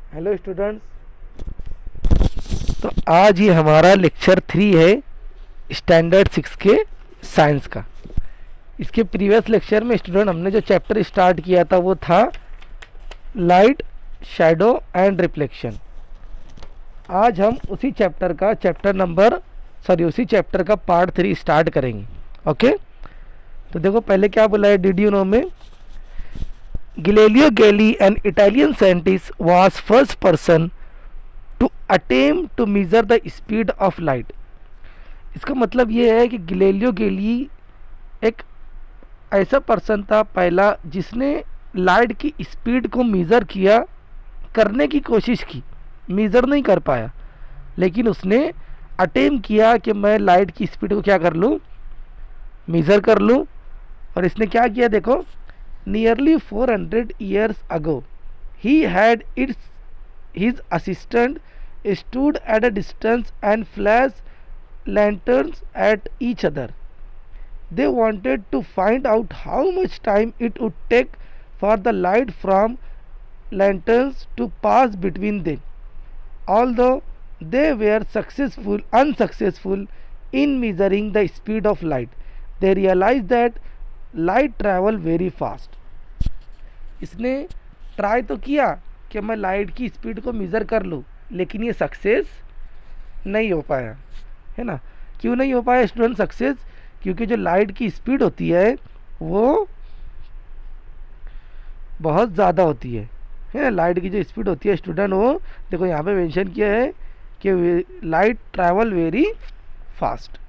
Hello students. तो आज ये हमारा लेक्चर 3 है स्टैंडर्ड 6 के साइंस का। इसके प्रीवियस लेक्चर में स्टूडेंट हमने जो चैप्टर स्टार्ट किया था वो था लाइट, शैडो एंड रिफ्लेक्शन। आज हम उसी चैप्टर का पार्ट 3 स्टार्ट करेंगे। ओके, तो देखो पहले क्या बोला है, डिड यू नो में Galileo Galilei, an Italian scientist, was first person to attempt to measure the speed of light। इसका मतलब ये है कि गिलेलियो गैलीली एक ऐसा पर्सन था पहला जिसने लाइट की स्पीड को मेज़र किया, करने की कोशिश की, मेज़र नहीं कर पाया, लेकिन उसने अटेम्प्ट किया कि मैं लाइट की स्पीड को क्या कर लूँ, मेज़र कर लूँ। और इसने क्या किया देखो, Nearly 400 years ago, he had his assistant stood at a distance and flashed lanterns at each other. They wanted to find out how much time it would take for the light from lanterns to pass between them. Although they were unsuccessful in measuring the speed of light, they realized that light travel very fast. इसने try तो किया कि मैं light की speed को measure कर लूँ, लेकिन ये सक्सेस नहीं हो पाया, है ना। क्यों नहीं हो पाया स्टूडेंट सक्सेस? क्योंकि जो लाइट की स्पीड होती है वो बहुत ज़्यादा होती है ना। लाइट की जो स्पीड होती है स्टूडेंट, वो देखो यहाँ पे मेंशन किया है कि लाइट ट्रैवल वेरी फास्ट,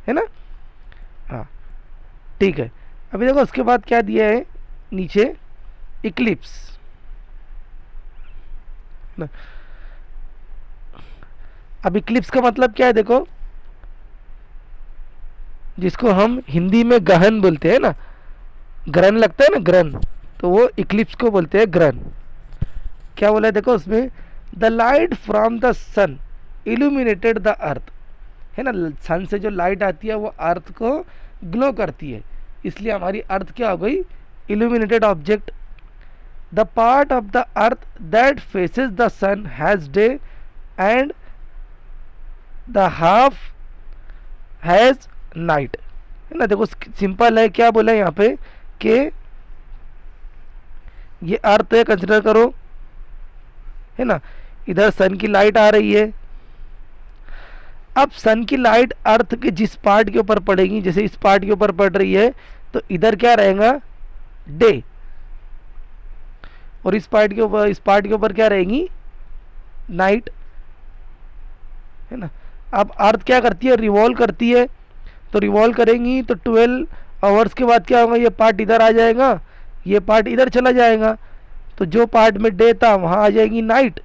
है ना। हाँ ठीक है। अभी देखो उसके बाद क्या दिया है नीचे, इक्लिप्स ना। अब इक्लिप्स का मतलब क्या है देखो, जिसको हम हिंदी में ग्रहण बोलते हैं ना, ग्रहण लगता है ना, ग्रहण, तो वो इक्लिप्स को बोलते हैं ग्रहण। क्या बोला है देखो उसमें, the light from the sun illuminated the earth, है ना। सन से जो लाइट आती है वो अर्थ को ग्लो करती है, इसलिए हमारी अर्थ क्या हो गई, illuminated object. The part of the earth that faces the sun has day and the half has night, है ना। देखो सिंपल है, क्या बोला है यहाँ पे कि ये अर्थ है, कंसिडर करो, है ना। इधर सन की लाइट आ रही है। अब सन की लाइट अर्थ के जिस पार्ट के ऊपर पड़ेगी, जैसे इस पार्ट के ऊपर पड़ रही है, तो इधर क्या रहेगा, डे, और इस पार्ट के ऊपर क्या रहेगी, नाइट, है ना। अब अर्थ क्या करती है, रिवॉल्व करती है, तो रिवॉल्व करेंगी तो 12 आवर्स के बाद क्या होगा, ये पार्ट इधर आ जाएगा, ये पार्ट इधर चला जाएगा, तो जो पार्ट में डे था वहाँ आ जाएगी नाइट,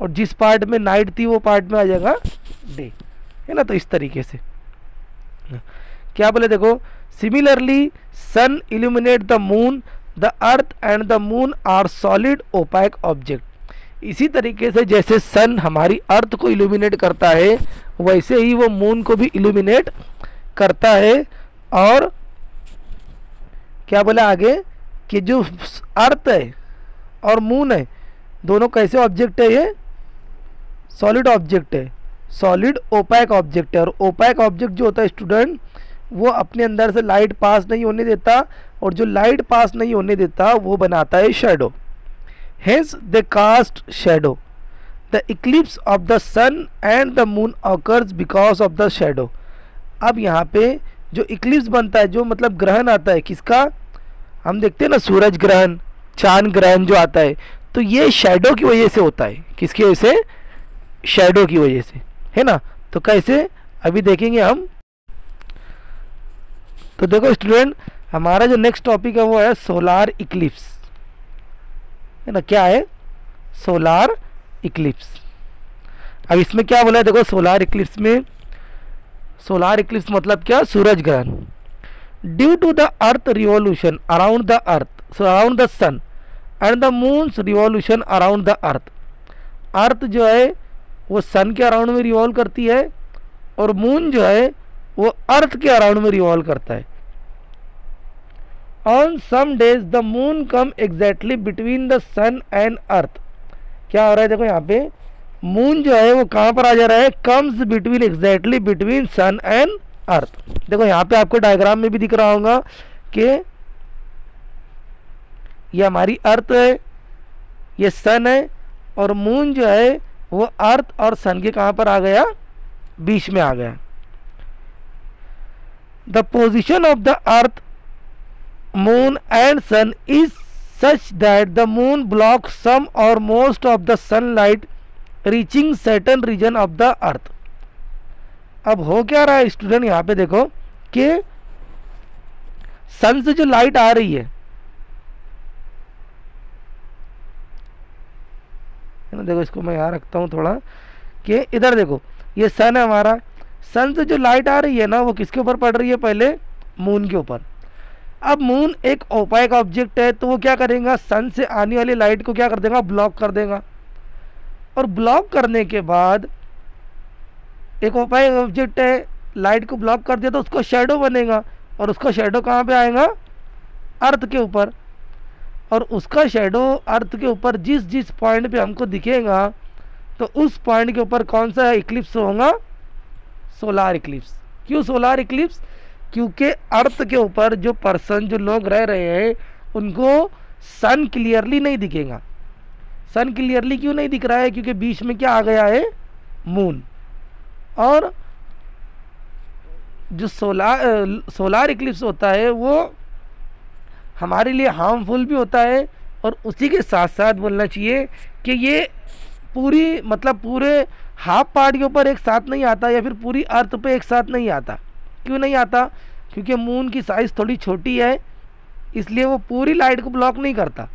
और जिस पार्ट में नाइट थी वो पार्ट में आ जाएगा डे, है ना। तो इस तरीके से क्या बोले देखो, similarly sun illuminate the moon, the earth and the moon are solid opaque object. इसी तरीके से जैसे सन हमारी अर्थ को इल्यूमिनेट करता है, वैसे ही वो मून को भी इल्यूमिनेट करता है। और क्या बोला आगे कि जो अर्थ है और मून है, दोनों कैसे ऑब्जेक्ट है, ये सॉलिड ऑब्जेक्ट है, सॉलिड ओपैक ऑब्जेक्ट है। और ओपैक ऑब्जेक्ट जो होता है स्टूडेंट, वो अपने अंदर से लाइट पास नहीं होने देता, और जो लाइट पास नहीं होने देता वो बनाता है shadow. Hence they cast shadow. The eclipse of the sun and the moon occurs because of the shadow. अब यहाँ पे जो इक्लिप्स बनता है, जो मतलब ग्रहण आता है किसका, हम देखते हैं ना सूरज ग्रहण, चांद ग्रहण जो आता है, तो ये शेडो की वजह से होता है। किसकी वजह से, शेडो की वजह से, है ना। तो कैसे, अभी देखेंगे हम। तो देखो स्टूडेंट, हमारा जो नेक्स्ट टॉपिक है वो है सोलार इक्लिप्स, है ना। क्या है, सोलार इक्लिप्स। अब इसमें क्या बोला है देखो, सोलार इक्लिप्स में, सोलार इक्लिप्स मतलब क्या, सूरज ग्रहण। Due to the earth revolution around the earth, so around the sun and the moon's revolution around the earth. Earth जो है वो सन के अराउंड में रिवॉल्व करती है, और मून जो है वो अर्थ के अराउंड में रिवॉल्व करता है। On some days the moon come exactly between the sun and earth, क्या हो रहा है, देखो यहाँ पे मून जो है वो कहाँ पर आ जा रहा है, comes between, exactly between sun and earth. देखो यहाँ पे आपको डायग्राम में भी दिख रहा होगा कि ये हमारी अर्थ है, ये सन है, और मून जो है वो अर्थ और सन के कहाँ पर आ गया, बीच में आ गया। The position of the earth, moon and sun is such that the moon block some or most of the sunlight reaching certain region of the earth. अब हो क्या रहा है स्टूडेंट, यहाँ पे देखो कि सन से जो लाइट आ रही है ना, देखो इसको मैं यहाँ रखता हूँ थोड़ा, कि इधर देखो ये सन है हमारा, सन से जो लाइट आ रही है ना वो किसके ऊपर पड़ रही है, पहले मून के ऊपर। अब मून एक ओपेक ऑब्जेक्ट है, तो वो क्या करेगा, सन से आने वाली लाइट को क्या कर देगा, ब्लॉक कर देगा। और ब्लॉक करने के बाद एक ओपेक ऑब्जेक्ट है, लाइट को ब्लॉक कर दिया तो उसका शेडो बनेगा, और उसका शेडो कहाँ पे आएगा, अर्थ के ऊपर। और उसका शेडो अर्थ के ऊपर जिस जिस पॉइंट पे हमको दिखेगा, तो उस पॉइंट के ऊपर कौन सा इक्लिप्स होगा, सोलार इक्लिप्स। क्यों सोलार इक्लिप्स, क्योंकि अर्थ के ऊपर जो पर्सन, जो लोग रह रहे हैं, उनको सन क्लियरली नहीं दिखेगा। सन क्लियरली क्यों नहीं दिख रहा है, क्योंकि बीच में क्या आ गया है, मून। और जो सोलार इक्लिप्स होता है वो हमारे लिए हार्मफुल भी होता है, और उसी के साथ साथ बोलना चाहिए कि ये पूरी, मतलब पूरे हाफ पार्ट के ऊपर एक साथ नहीं आता, या फिर पूरी अर्थ पे एक साथ नहीं आता। क्यों नहीं आता, क्योंकि मून की साइज़ थोड़ी छोटी है, इसलिए वो पूरी लाइट को ब्लॉक नहीं करता।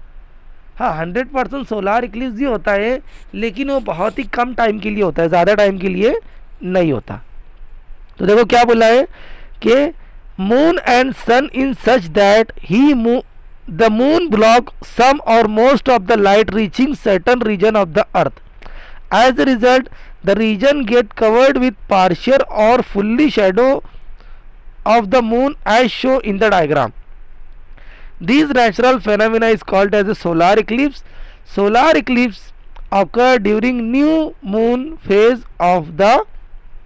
हाँ, 100% सोलार इक्लिप्स भी होता है, लेकिन वो बहुत ही कम टाइम के लिए होता है, ज़्यादा टाइम के लिए नहीं होता। तो देखो क्या बोला है कि moon and sun in such that the moon block some or most of the light reaching certain region of the earth. As a result the region get covered with partial or fully shadow of the moon as shown in the diagram. These natural phenomena is called as a solar eclipse. Solar eclipse occur during new moon phase of the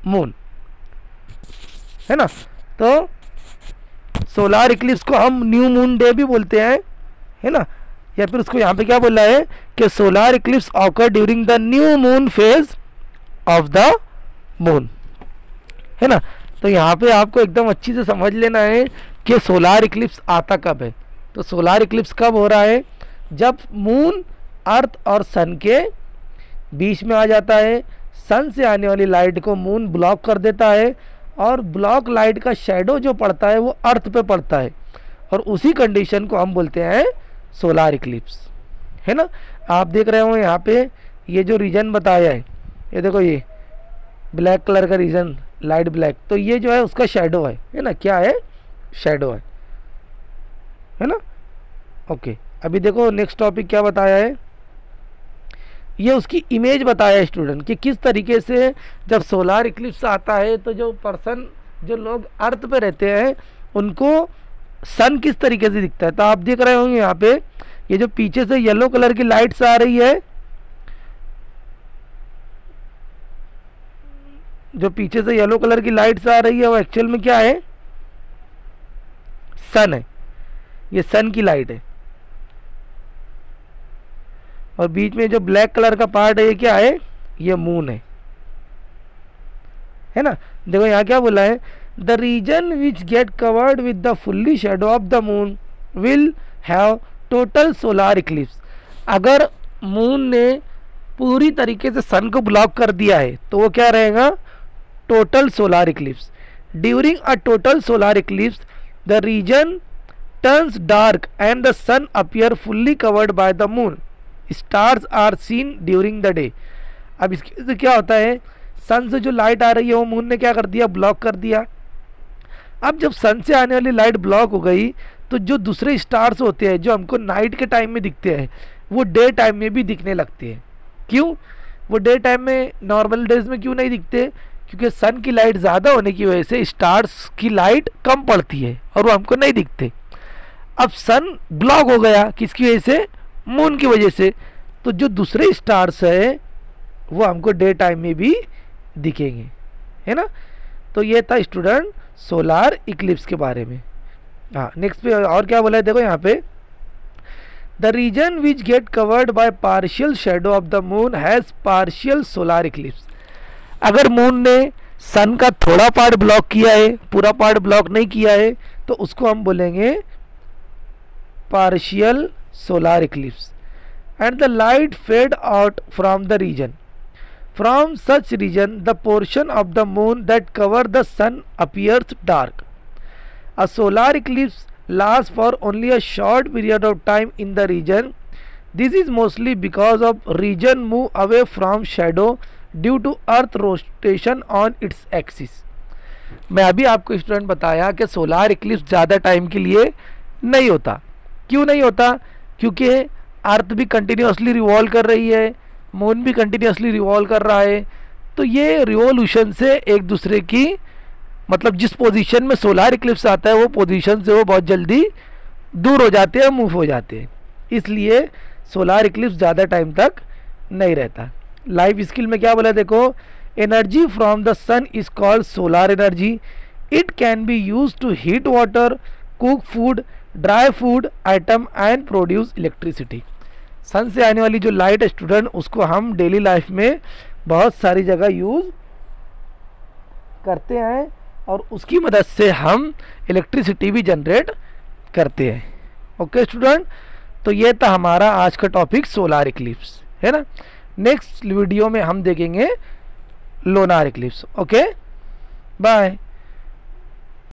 moon, है ना। तो solar Eclipse को हम new moon day भी बोलते हैं, है ना, या फिर उसको यहाँ पे क्या बोला है कि solar Eclipse occur during the new moon phase of the moon, है ना। तो यहाँ पे आपको एकदम अच्छी से समझ लेना है कि सोलार इक्लिप्स आता कब है। तो सोलार इक्लिप्स कब हो रहा है, जब मून अर्थ और सन के बीच में आ जाता है, सन से आने वाली लाइट को मून ब्लॉक कर देता है, और ब्लॉक लाइट का शेडो जो पड़ता है वो अर्थ पे पड़ता है, और उसी कंडीशन को हम बोलते हैं सोलार इक्लिप्स, है ना। आप देख रहे हो यहाँ पे ये जो रीजन बताया है, ये देखो ये ब्लैक कलर का रीजन, लाइट ब्लैक, तो ये जो है उसका शेडो है ना, क्या है, शेडो है ना। ओके, अभी देखो नेक्स्ट टॉपिक क्या बताया है, ये उसकी इमेज बताया है स्टूडेंट कि किस तरीके से जब सोलार इक्लिप्स आता है तो जो पर्सन, जो लोग अर्थ पे रहते हैं, उनको सन किस तरीके से दिखता है। तो आप देख रहे होंगे यहाँ पे ये जो पीछे से येलो कलर की लाइट्स आ रही है, जो पीछे से येलो कलर की लाइट्स आ रही है वो एक्चुअल में क्या है, सन है, ये सन की लाइट है। और बीच में जो ब्लैक कलर का पार्ट है ये क्या है, ये मून है ना। देखो यहाँ क्या बोला है, the region which get covered with the fully shadow of the moon will have total solar eclipse. अगर मून ने पूरी तरीके से सन को ब्लॉक कर दिया है तो वो क्या रहेगा, total solar eclipse. During a total solar eclipse the region turns dark and the sun appear fully covered by the moon. Stars are seen during the day. अब इसके से क्या होता है, सन से जो लाइट आ रही है वो मून ने क्या कर दिया, ब्लॉक कर दिया। अब जब सन से आने वाली लाइट ब्लॉक हो गई तो जो दूसरे स्टार्स होते हैं जो हमको नाइट के टाइम में दिखते हैं वो डे टाइम में भी दिखने लगते हैं। क्यों, वो डे टाइम में नॉर्मल डेज में क्यों नहीं दिखते, क्योंकि सन की लाइट ज़्यादा होने की वजह से स्टार्स की लाइट कम पड़ती है और वो हमको नहीं दिखते। अब सन ब्लॉक हो गया किसकी वजह से, मून की वजह से, तो जो दूसरे स्टार्स है वो हमको डे टाइम में भी दिखेंगे, है ना। तो ये था स्टूडेंट सोलार इक्लिप्स के बारे में। हाँ, नेक्स्ट पे और क्या बोला है, देखो यहाँ पे, the region which get covered by partial shadow of the moon has partial solar eclipse. अगर मून ने सन का थोड़ा पार्ट ब्लॉक किया है, पूरा पार्ट ब्लॉक नहीं किया है, तो उसको हम बोलेंगे partial solar eclipse. And the light fade out from the region, from such region the portion of the moon that cover the sun appears dark. A solar eclipse lasts for only a short period of time in the region. This is mostly because of region move away from shadow due to earth rotation on its axis. मैं अभी आपको student बताया कि solar Eclipse ज़्यादा time के लिए नहीं होता। क्यों नहीं होता? क्योंकि अर्थ भी कंटिन्यूसली रिवॉल्व कर रही है, मून भी कंटिन्यूसली रिवॉल्व कर रहा है, तो ये रिवॉल्यूशन से एक दूसरे की, मतलब जिस पोजीशन में सोलार इक्लिप्स आता है वो पोजीशन से वो बहुत जल्दी दूर हो जाते हैं, मूव हो जाते हैं, इसलिए सोलार इक्लिप्स ज़्यादा टाइम तक नहीं रहता। लाइफ स्किल में क्या बोला, देखो, energy from the sun is called solar energy. It can be use to heat water, cook food, dry food item and produce electricity. Sun से आने वाली जो लाइट है स्टूडेंट, उसको हम डेली लाइफ में बहुत सारी जगह यूज़ करते हैं और उसकी मदद से हम इलेक्ट्रिसिटी भी जनरेट करते हैं। ओके स्टूडेंट, तो ये था हमारा आज का टॉपिक सोलार इक्लिप्स, है ना। नेक्स्ट वीडियो में हम देखेंगे लोनार इक्लिप्स। Okay, bye.